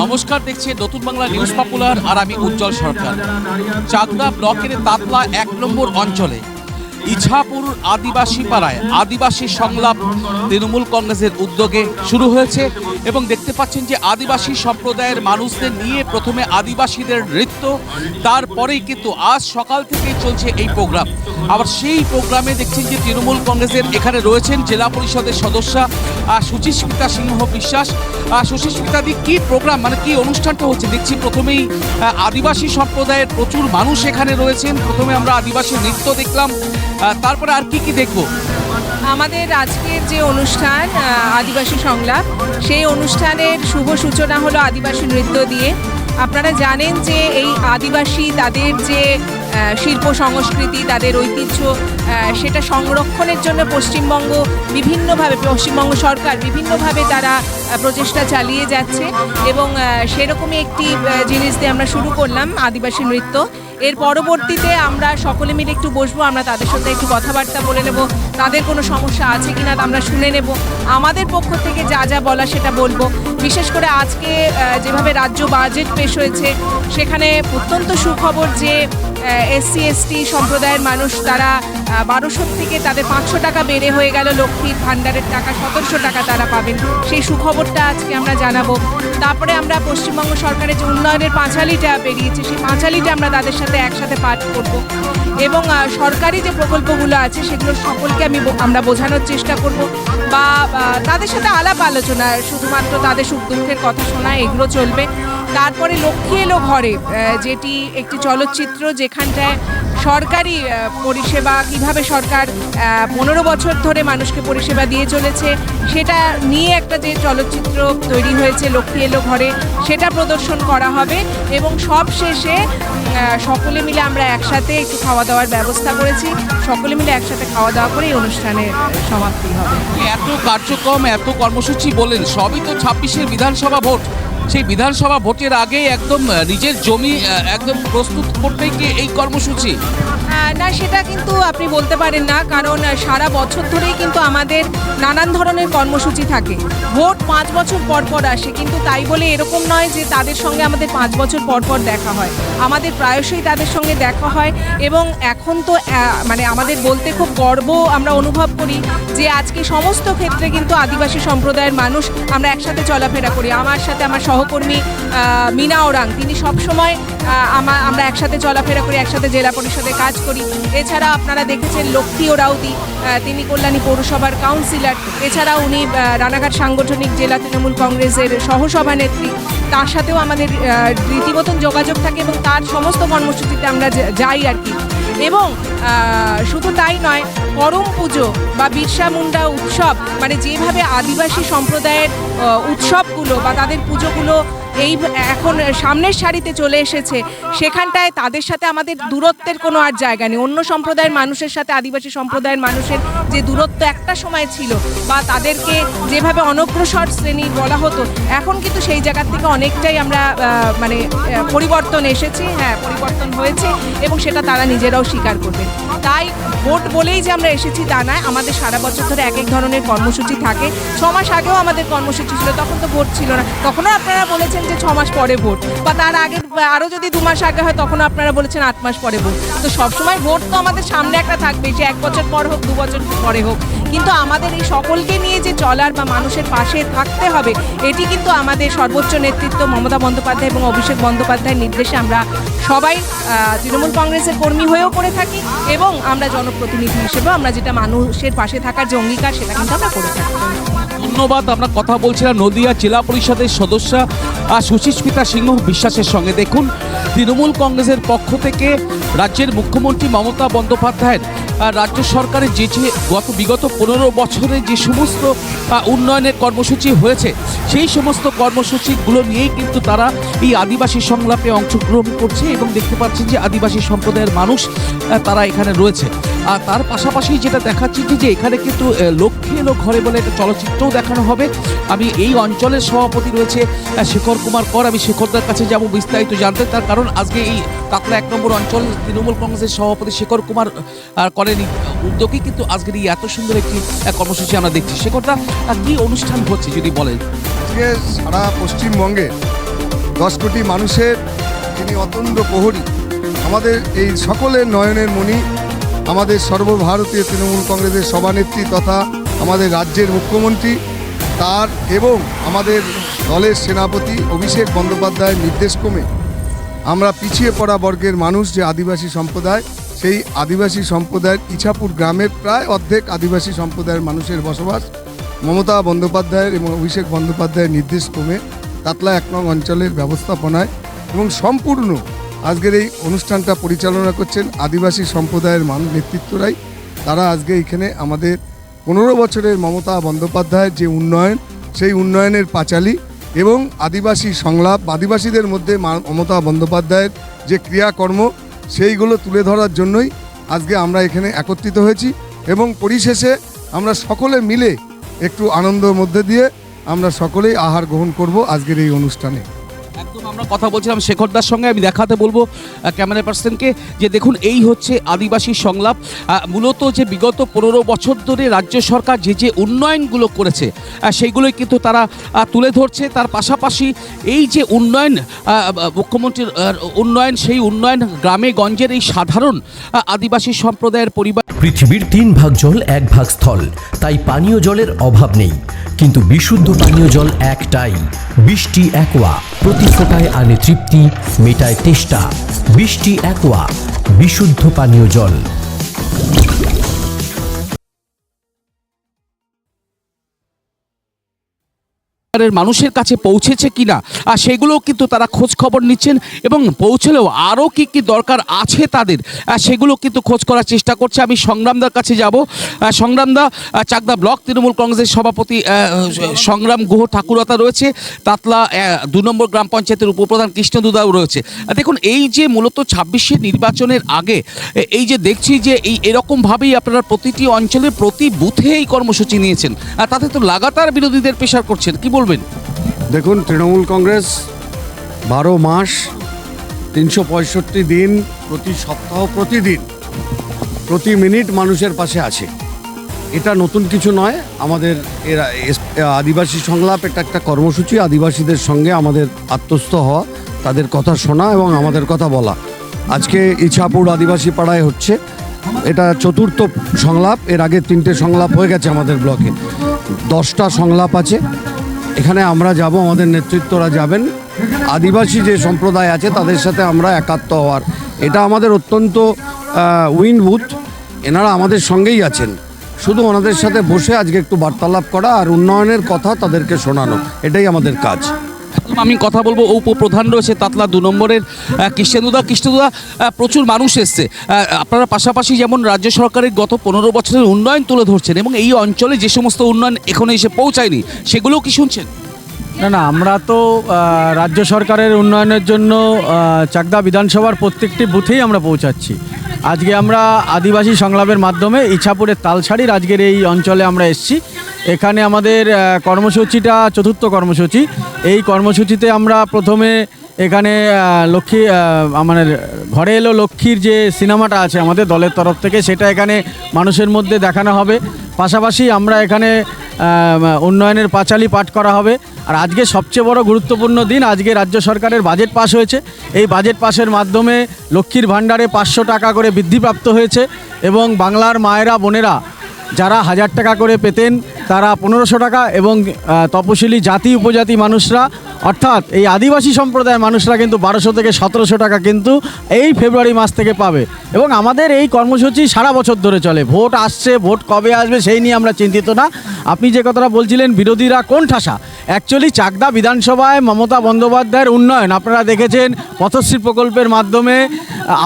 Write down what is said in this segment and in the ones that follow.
নমস্কার, দেখছেন নতুন বাংলা নিউজ পপুলার আর আমি উজ্জ্বল সরকার। চাকদা ব্লকের তাতলা 1 নম্বর অঞ্চলে ইছাপুর আদিবাসী পাড়ায় আদিবাসী সংলাপ তৃণমূল কংগ্রেসের উদ্যোগে শুরু হয়েছে এবং দেখতে পাচ্ছেন যে আদিবাসী সম্প্রদায়ের মানুষদের নিয়ে প্রথমে আদিবাসীদের নৃত্য, তারপরেই কিন্তু আজ সকাল থেকেই চলছে এই প্রোগ্রাম। আবার সেই প্রোগ্রামে দেখছেন যে তৃণমূল কংগ্রেসের এখানে রয়েছেন জেলা পরিষদের সদস্যা সুচিস্মিতা সিংহ বিশ্বাস। সুচিস্মিতাদি, কি প্রোগ্রাম, মানে কি অনুষ্ঠানটা হচ্ছে? দেখছি প্রথমেই আদিবাসী সম্প্রদায়ের প্রচুর মানুষ এখানে রয়েছেন। প্রথমে আমরা আদিবাসী নৃত্য দেখলাম, তারপরে আর কি কি দেখবো? আমাদের আজকের যে অনুষ্ঠান আদিবাসী সংলাপ, সেই অনুষ্ঠানের শুভ সূচনা হলো আদিবাসী নৃত্য দিয়ে। আপনারা জানেন যে এই আদিবাসী তাদের যে শিল্প সংস্কৃতি, তাদের ঐতিহ্য, সেটা সংরক্ষণের জন্য পশ্চিমবঙ্গ সরকার বিভিন্নভাবে তারা প্রচেষ্টা চালিয়ে যাচ্ছে এবং সেরকমই একটি জিনিস দিয়ে আমরা শুরু করলাম আদিবাসী নৃত্য। এর পরবর্তীতে আমরা সকলে মিলে একটু বসবো, আমরা তাদের সাথে একটু কথাবার্তা বলে নেব, তাদের কোনো সমস্যা আছে কিনা আমরা শুনে নেব, আমাদের পক্ষ থেকে যা যা বলা সেটা বলবো। বিশেষ করে আজকে যেভাবে রাজ্য বাজেট পেশ হয়েছে, সেখানে অত্যন্ত সুখবর যে SC/ST সম্প্রদায়ের মানুষ তারা 1200 থেকে তাদের 500 টাকা বেড়ে হয়ে গেল, লক্ষ্মীর ভাণ্ডারের টাকা 1700 টাকা তারা পাবেন, সেই সুখবরটা আজকে আমরা জানাবো। তারপরে আমরা পশ্চিমবঙ্গ সরকারের যে উন্নয়নের পাঁচালিটা বেরিয়েছে, সেই পাঁচালিটা আমরা তাদের সাথে একসাথে পাঠ করব এবং সরকারি যে প্রকল্পগুলো আছে সেগুলো সকলকে আমরা বোঝানোর চেষ্টা করব বা তাদের সাথে আলাপ আলোচনা, শুধুমাত্র তাদের সুখ দুঃখের কথা শোনা, এগুলো চলবে। তারপরে লক্ষ্মী এলো ঘরে, যেটি একটি চলচ্চিত্র যেখানটায় সরকারি পরিষেবা কিভাবে সরকার 15 বছর ধরে মানুষকে পরিষেবা দিয়ে চলেছে, সেটা নিয়ে একটা যে চলচ্চিত্র তৈরি হয়েছে লক্ষ্মী এলো ঘরে, সেটা প্রদর্শন করা হবে এবং সব শেষে সকলে মিলে আমরা একসাথে একটু খাওয়া দাওয়ার ব্যবস্থা করেছি। সকলে মিলে একসাথে খাওয়া দাওয়া করে এই অনুষ্ঠানের সমাপ্তি হবে। এত কার্যক্রম, এত কর্মসূচি বলেন, সবই তো 26-এর বিধানসভা ভোট। সেই বিধানসভা ভোটের আগে একদম নিজের জমি একদম প্রস্তুত করতেই কি এই কর্মসূচি? না, সেটা কিন্তু আপনি বলতে পারেন না, কারণ সারা বছর ধরেই কিন্তু আমাদের নানান ধরনের কর্মসূচি থাকে। ভোট 5 বছর পর পর আসে, কিন্তু তাই বলে এরকম নয় যে তাদের সঙ্গে আমাদের 5 বছর পর পর দেখা হয়। আমাদের প্রায়শই তাদের সঙ্গে দেখা হয় এবং এখন তো মানে আমাদের বলতে খুব গর্ব আমরা অনুভব করি যে আজকে সমস্ত ক্ষেত্রে কিন্তু আদিবাসী সম্প্রদায়ের মানুষ আমরা একসাথে চলাফেরা করি। আমার সাথে আমার সহকর্মী মিনা ওরাং, তিনি সবসময় আমরা একসাথে চলাফেরা করি, একসাথে জেলা পরিষদে কাজ করি। এছাড়া আপনারা দেখেছেন লক্ষ্মী ওরাউদি, তিনি কল্যাণী পৌরসভার কাউন্সিলর, এছাড়া উনি রানাঘাট সাংগঠনিক জেলা তৃণমূল কংগ্রেসের সহসভানেত্রী। তার সাথেও আমাদের রীতিমতন যোগাযোগ থাকে এবং তার সমস্ত কর্মসূচিতে আমরা যাই আর কি। এবং শুধু তাই নয়, করম পুজো বা বিরসা মুন্ডা উৎসব, মানে যেভাবে আদিবাসী সম্প্রদায়ের উৎসবগুলো বা তাদের পুজোগুলো এই এখন সামনের সারিতে চলে এসেছে, সেখানটায় তাদের সাথে আমাদের দূরত্বের কোনো আর জায়গা নেই। অন্য সম্প্রদায়ের মানুষের সাথে আদিবাসী সম্প্রদায়ের মানুষের যে দূরত্ব একটা সময় ছিল বা তাদেরকে যেভাবে অনগ্রসর শ্রেণী বলা হতো, এখন কিন্তু সেই জায়গার থেকে অনেকটাই আমরা মানে পরিবর্তন এসেছি, হ্যাঁ পরিবর্তন হয়েছে এবং সেটা তারা নিজেরাও স্বীকার করবে। তাই ভোট বলেই যে আমরা এসেছি তা নয়, আমাদের সারা বছর ধরে এক এক ধরনের কর্মসূচি থাকে। 6 মাস আগেও আমাদের কর্মসূচি ছিল, তখন তো ভোট ছিল না, তখনও আপনারা বলেছেন যে 6 মাস পরে ভোট, বা তার আগে আরও যদি 2 মাস আগে হয় তখনও আপনারা বলেছেন 8 মাস পরে ভোট। তো সবসময় ভোট তো আমাদের সামনে একটা থাকবে, যে 1 বছর পর হোক 2 বছর পরে হোক, কিন্তু আমাদের এই সকলকে নিয়ে যে চলার বা মানুষের পাশে থাকতে হবে, এটি কিন্তু আমাদের সর্বোচ্চ নেতৃত্ব মমতা বন্দ্যোপাধ্যায় এবং অভিষেক বন্দ্যোপাধ্যায়ের নির্দেশে আমরা সবাই তৃণমূল কংগ্রেসের কর্মী হয়েও করে থাকি এবং আমরা জনপ্রতিনিধি হিসেবেও আমরা যেটা মানুষের পাশে থাকার যে অঙ্গীকার, সেটা কিন্তু আমরা করে থাকি। ধন্যবাদ। আমরা কথা বলছিলাম নদিয়া জেলা পরিষদের সদস্যা সুচিস্মিতা সিংহ বিশ্বাসের সঙ্গে। দেখুন, তৃণমূল কংগ্রেসের পক্ষ থেকে রাজ্যের মুখ্যমন্ত্রী মমতা বন্দ্যোপাধ্যায়ের রাজ্য সরকারের যে বিগত 15 বছরে যে সমস্ত উন্নয়নের কর্মসূচি হয়েছে, সেই সমস্ত কর্মসূচিগুলো নিয়েই কিন্তু তারা এই আদিবাসী সংলাপে অংশগ্রহণ করছে এবং দেখতে পাচ্ছেন যে আদিবাসী সম্প্রদায়ের মানুষ তারা এখানে রয়েছে। আর তার পাশাপাশি যেটা দেখাচ্ছি যে এখানে কিন্তু লক্ষ্মী এলো ঘরে বলে একটা চলচ্চিত্রও দেখানো হবে। আমি এই অঞ্চলের সভাপতি রয়েছে শেখর কুমার কর, আমি শেখরদার কাছে যাব বিস্তারিত জানতে। তার কারণ আজকে এই তাতলা 1 নম্বর অঞ্চল তৃণমূল কংগ্রেসের সভাপতি শেখর কুমার করের উদ্যোগেই কিন্তু আজকের এই এত সুন্দর একটি কর্মসূচি আমরা দেখছি। শেখরদা, কি অনুষ্ঠান হচ্ছে যদি বলেন? আজকে সারা পশ্চিমবঙ্গে 10 কোটি মানুষের তিনি অতন্দ্র প্রহরী, আমাদের এই সকলের নয়নের মণি, আমাদের সর্বভারতীয় তৃণমূল কংগ্রেসের সভানেত্রী তথা আমাদের রাজ্যের মুখ্যমন্ত্রী তার এবং আমাদের দলের সেনাপতি অভিষেক বন্দ্যোপাধ্যায়ের নির্দেশক্রমে আমরা পিছিয়ে পড়া বর্গের মানুষ যে আদিবাসী সম্প্রদায়, সেই আদিবাসী সম্প্রদায়ের ইছাপুর গ্রামের প্রায় অর্ধেক আদিবাসী সম্প্রদায়ের মানুষের বসবাস। মমতা বন্দ্যোপাধ্যায়ের এবং অভিষেক বন্দ্যোপাধ্যায়ের নির্দেশক্রমে তাতলা 1 নং অঞ্চলের ব্যবস্থাপনায় এবং সম্পূর্ণ আজকের এই অনুষ্ঠানটা পরিচালনা করছেন আদিবাসী সম্প্রদায়ের নেতৃত্বরাই। তারা আজকে এখানে আমাদের 15 বছরের মমতা বন্দ্যোপাধ্যায়ের যে উন্নয়ন, সেই উন্নয়নের পাঁচালী এবং আদিবাসী সংলাপ, আদিবাসীদের মধ্যে মমতা বন্দ্যোপাধ্যায়ের যে ক্রিয়াকর্ম, সেইগুলো তুলে ধরার জন্যই আজকে আমরা এখানে একত্রিত হয়েছি এবং পরিশেষে আমরা সকলে মিলে একটু আনন্দের মধ্যে দিয়ে আমরা সকলেই আহার গ্রহণ করব আজকের এই অনুষ্ঠানে। একদম আমরা কথা বলছিলাম শেখরদার সঙ্গে, আমি দেখাতে বলবো ক্যামেরা পার্সনকে যে দেখুন এই হচ্ছে আদিবাসী সংলাপ। মূলত যে বিগত 15 বছর ধরে রাজ্য সরকার যে উন্নয়নগুলো করেছে সেইগুলোই কিন্তু তারা তুলে ধরছে। তার পাশাপাশি এই যে উন্নয়ন, মুখ্যমন্ত্রীর উন্নয়ন, সেই উন্নয়ন গ্রামে গঞ্জের এই সাধারণ আদিবাসী সম্প্রদায়ের পরিবার। পৃথিবীর 3 ভাগ জল 1 ভাগ স্থল, তাই পানীয় জলের অভাব নেই, কিন্তু বিশুদ্ধ পানীয় জল একটাই, বৃষ্টি অ্যাকোয়া। প্রতি ফোঁটায় আনে তৃপ্তি, মেটায় তেষ্টা। বৃষ্টি অ্যাকোয়া, বিশুদ্ধ পানীয় জল। মানুষের কাছে পৌঁছেছে কিনা সেগুলোও কিন্তু তারা খোঁজ খবর নিচ্ছেন এবং পৌঁছলেও আরও কি কি দরকার আছে তাদের সেগুলো কিন্তু খোঁজ করার চেষ্টা করছে। আমি সংগ্রামদার কাছে যাব। সংগ্রামদা, চাকদা ব্লক তৃণমূল কংগ্রেসের সভাপতি সংগ্রাম গুহ ঠাকুরতা রয়েছে, তাতলা 2 নম্বর গ্রাম পঞ্চায়েতের উপপ্রধান কৃষ্ণদুদাও রয়েছে। দেখুন এই যে মূলত 26শে নির্বাচনের আগে এই যে দেখছি যে এরকমভাবেই আপনারা প্রতিটি অঞ্চলে প্রতি বুথে এই কর্মসূচি নিয়েছেন, তাতে তো লাগাতার বিরোধীদের প্রেশার করছেন, কি বলবেন? দেখুন, তৃণমূল কংগ্রেস 12 মাস 365 দিন প্রতি সপ্তাহ প্রতিদিন প্রতি মিনিট মানুষের পাশে আছে। এটা নতুন কিছু নয়। আমাদের আদিবাসী সংলাপ এটা একটা কর্মসূচি, আদিবাসীদের সঙ্গে আমাদের আত্মস্থ হওয়া, তাদের কথা শোনা এবং আমাদের কথা বলা। আজকে ইছাপুর আদিবাসী পাড়ায় হচ্ছে, এটা 4র্থ সংলাপ। এর আগে 3টে সংলাপ হয়ে গেছে আমাদের ব্লকে, 10টা সংলাপ আছে। এখানে আমরা যাব, আমাদের নেতৃত্বরা যাবেন, আদিবাসী যে সম্প্রদায় আছে তাদের সাথে আমরা একাত্ম হওয়ার। এটা আমাদের অত্যন্ত উইন বুথ, এনারা আমাদের সঙ্গেই আছেন। শুধু ওনাদের সাথে বসে আজকে একটু বার্তালাপ করা আর উন্নয়নের কথা তাদেরকে শোনানো, এটাই আমাদের কাজ। আমি কথা বলবো উপপ্রধান রয়েছে তাতলা 2 নম্বরের কৃষ্ণদুদা। প্রচুর মানুষ এসছে, আপনারা পাশাপাশি যেমন রাজ্য সরকারের গত 15 বছরের উন্নয়ন তুলে ধরছেন এবং এই অঞ্চলে যে সমস্ত উন্নয়ন এখনো এসে পৌঁছায়নি সেগুলোও কি শুনছেন? না, আমরা তো রাজ্য সরকারের উন্নয়নের জন্য চাকদা বিধানসভার প্রত্যেকটি বুথেই আমরা পৌঁছাচ্ছি। আজকে আমরা আদিবাসী সংলাপের মাধ্যমে ইছাপুরের তালসারির আজকের এই অঞ্চলে আমরা এসেছি। এখানে আমাদের কর্মসূচিটা 4র্থ কর্মসূচি। এই কর্মসূচিতে আমরা প্রথমে এখানে লক্ষ্মী আমাদের ঘরে এলো লক্ষ্মীর যে সিনেমাটা আছে আমাদের দলের তরফ থেকে, সেটা এখানে মানুষের মধ্যে দেখানো হবে। পাশাপাশি আমরা এখানে উন্নয়নের পাঁচালী পাঠ করা হবে। আর আজকে সবচেয়ে বড় গুরুত্বপূর্ণ দিন, আজকে রাজ্য সরকারের বাজেট পাস হয়েছে। এই বাজেট পাসের মাধ্যমে লক্ষ্মীর ভাণ্ডারে 500 টাকা করে বৃদ্ধিপ্রাপ্ত হয়েছে এবং বাংলার মায়েরা বোনেরা যারা 1000 টাকা করে পেতেন তারা 1500 টাকা এবং তপশিলি জাতি উপজাতি মানুষরা অর্থাৎ এই আদিবাসী সম্প্রদায়ের মানুষরা কিন্তু 1200 থেকে 1700 টাকা কিন্তু এই ফেব্রুয়ারি মাস থেকে পাবে। এবং আমাদের এই কর্মসূচি সারা বছর ধরে চলে। ভোট আসছে, ভোট কবে আসবে সেই নিয়ে আমরা চিন্তিত না। আপনি যে কথাটা বলছিলেন বিরোধীরা কোন ঠাসা, অ্যাকচুয়ালি চাকদা বিধানসভায় মমতা বন্দ্যোপাধ্যায়ের উন্নয়ন আপনারা দেখেছেন। পথশ্রী প্রকল্পের মাধ্যমে,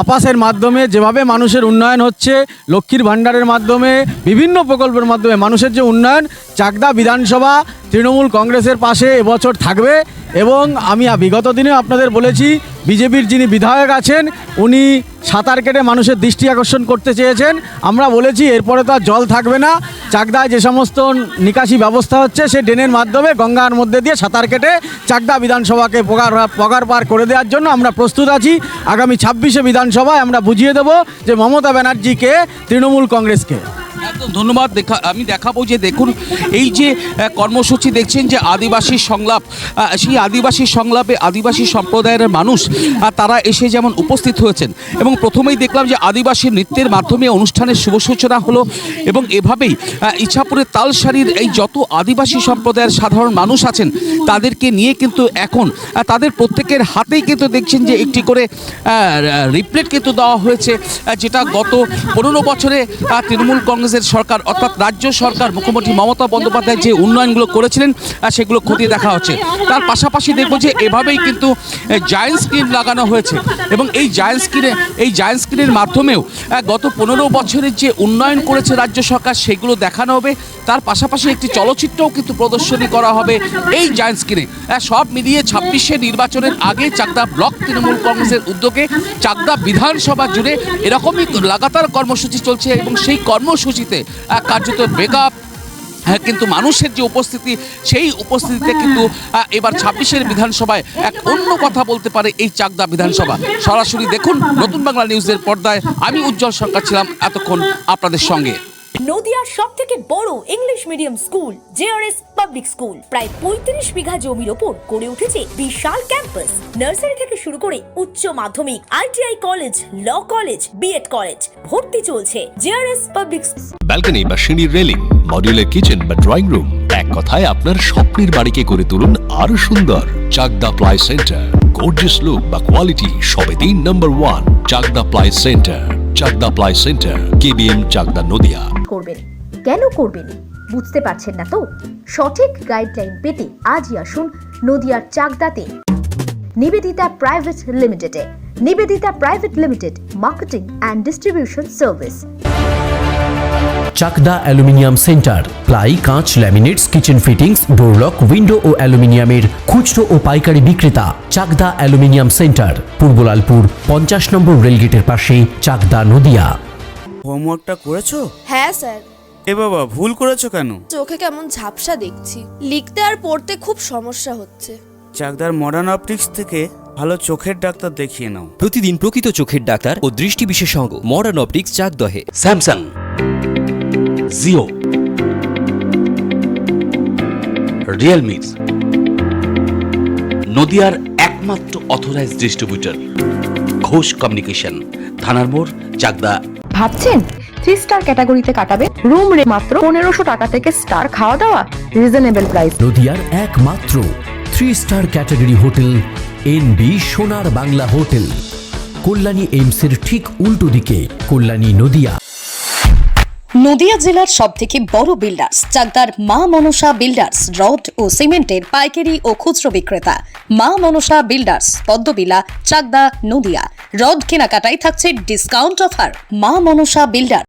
আপাসের মাধ্যমে যেভাবে মানুষের উন্নয়ন হচ্ছে, লক্ষ্মীর ভাণ্ডারের মাধ্যমে, বিভিন্ন প্রকল্পের মাধ্যমে মানুষের যে উন্নয়ন, চাকদা বিধানসভা তৃণমূল কংগ্রেসের পাশে এবছর থাকবে। এবং আমি বিগত দিনে আপনাদের বলেছি, বিজেপির যিনি বিধায়ক আছেন উনি সাঁতার কেটে মানুষের দৃষ্টি আকর্ষণ করতে চেয়েছেন। আমরা বলেছি এরপরে তো আর জল থাকবে না, চাকদায় যে সমস্ত নিকাশি ব্যবস্থা হচ্ছে সে ড্রেনের মাধ্যমে গঙ্গার মধ্যে দিয়ে সাঁতার কেটে চাকদা বিধানসভাকে পগার পার করে দেওয়ার জন্য আমরা প্রস্তুত আছি। আগামী 26শে বিধানসভায় আমরা বুঝিয়ে দেব যে মমতা ব্যানার্জিকে, তৃণমূল কংগ্রেসকে। একদম ধন্যবাদ। আমি দেখাবো যে দেখুন এই যে কর্মসূচি দেখছেন যে আদিবাসী সংলাপ, সেই আদিবাসী সংলাপে আদিবাসী সম্প্রদায়ের মানুষ তারা এসে যেমন উপস্থিত হয়েছেন এবং প্রথমেই দেখলাম যে আদিবাসী নৃত্যের মাধ্যমে অনুষ্ঠানের শুভ সূচনা হলো এবং এভাবেই ইছাপুরের তালসারির এই যত আদিবাসী সম্প্রদায়ের সাধারণ মানুষ আছেন তাদেরকে নিয়ে কিন্তু এখন তাদের প্রত্যেকের হাতেই কিন্তু দেখছেন যে একটি করে রিপ্লেট কিন্তু দেওয়া হয়েছে, যেটা গত 15 বছরে তৃণমূল কংগ্রেসের সরকার অর্থাৎ রাজ্য সরকার মুখ্যমন্ত্রী মমতা বন্দ্যোপাধ্যায় যে উন্নয়নগুলো করেছিলেন সেগুলো খতিয়ে দেখা হচ্ছে। তার পাশাপাশি দেখবো যে এভাবেই কিন্তু জায়ান্ট স্ক্রিন লাগানো হয়েছে এবং এই জায়ান্ট স্ক্রিনের মাধ্যমেও গত 15 বছরের যে উন্নয়ন করেছে রাজ্য সরকার সেগুলো দেখানো হবে। তার পাশাপাশি একটি চলচ্চিত্রও কিন্তু প্রদর্শনী করা হবে এই জায়ান্ট স্ক্রিনে। সব মিলিয়ে 26শে নির্বাচনের আগে চাকদা ব্লক তৃণমূল কংগ্রেসের উদ্যোগে চাকদা বিধানসভা জুড়ে এরকমই লাগাতার কর্মসূচি চলছে এবং সেই কর্মসূচিতে কার্যত ব্রেকআপ কিন্তু মানুষের যে উপস্থিতি সেই উপস্থিতিতে কিন্তু এবার 26শে বিধানসভায় এক অন্য কথা বলতে পারে এই চাকদা বিধানসভা। সরাসরি দেখুন নতুন বাংলা নিউজের পর্দায় আমি উজ্জ্বল সরকার ছিলাম এতক্ষণ আপনাদের সঙ্গে। নদিয়ার সবথেকে বড় English medium school JRS public school প্রায় 35 বিঘা জমির ওপর গড়ে উঠেছে বিশাল ক্যাম্পাস। নার্সারি থেকে শুরু করে উচ্চ মাধ্যমিক, ITI college, law college, BEd college ভর্তি চলছে জেআরএস পাবলিক। ব্যালকনি বা সিঁড়ির রেলিং, মডিউলার কিচেন বা ড্রয়িং রুম, এক কথায় আপনার স্বপ্নের বাড়িকে করে তুলুন আরো সুন্দর। Chakdah ply centre, gorgeous look বা কোয়ালিটি সবে 3 number 1 Chakdah ply centre. Chakdah ply centre, KBM, Chakdah, Nadia. করবেন কেন করবেন বুঝতে পারছেন না তো? সঠিক গাইডলাইন পেতে আজই আসুন নদিয়ার চাকদাতে নিবেদিতা প্রাইভেট লিমিটেডে। Nivedita private limited, marketing and distribution service. Chakdah aluminium centre, ply, কাঁচ, laminates, kitchen fittings, door lock, window ও অ্যালুমিনিয়ামের খুচরো ও পাইকারি বিক্রেতা। Chakdah aluminium centre, Purbalalpur 50 number রেলগেটের পাশে, চাকদা, নদিয়া। হোমওয়ার্কটা করেছো? হ্যাঁ স্যার। এ বাবা, ভুল করেছো কেন? চোখে কেমন ঝাপসা দেখছি, লিখতে আর পড়তে খুব সমস্যা হচ্ছে। চাকদার মডার্ন অপটিক্স থেকে ভালো চোখের ডাক্তার দেখিয়ে নাও। প্রতিদিন প্রকৃত চোখের ডাক্তার ও দৃষ্টি বিশেষজ্ঞ মডার্ন অপটিক্স, চাকদহে। স্যামসাং, জিও, রিয়েলমি, নদিয়ার একমাত্র অথরাইজড ডিস্ট্রিবিউটর ঘোষ কমিউনিকেশন, থানার মোড়, চাকদা। ভাবছেন 3 স্টার ক্যাটাগরিতে কাটাবে? রুম রে মাত্র 1500 টাকা থেকে স্টার, খাওয়া দাওয়া রিজনেবল প্রাইস। নদিয়ার একমাত্র 3 স্টার ক্যাটাগরি হোটেল এনবি সোনার বাংলা হোটেল, কল্যাণী এইমসের ঠিক উল্টো দিকে, কল্যাণী, নদিয়া। নদিয়া জেলার সবথেকে বড় বিল্ডার্স চাকদার মা মনসা বিল্ডার্স, রড ও সিমেন্টের পাইকারি ও খুচরো বিক্রেতা। মা মনসা বিল্ডার্স, পদ্মবিলা, চাকদা, নদিয়া। রড কেনাকাটায় থাকছে ডিসকাউন্ট অফার। মা মনসা বিল্ডার।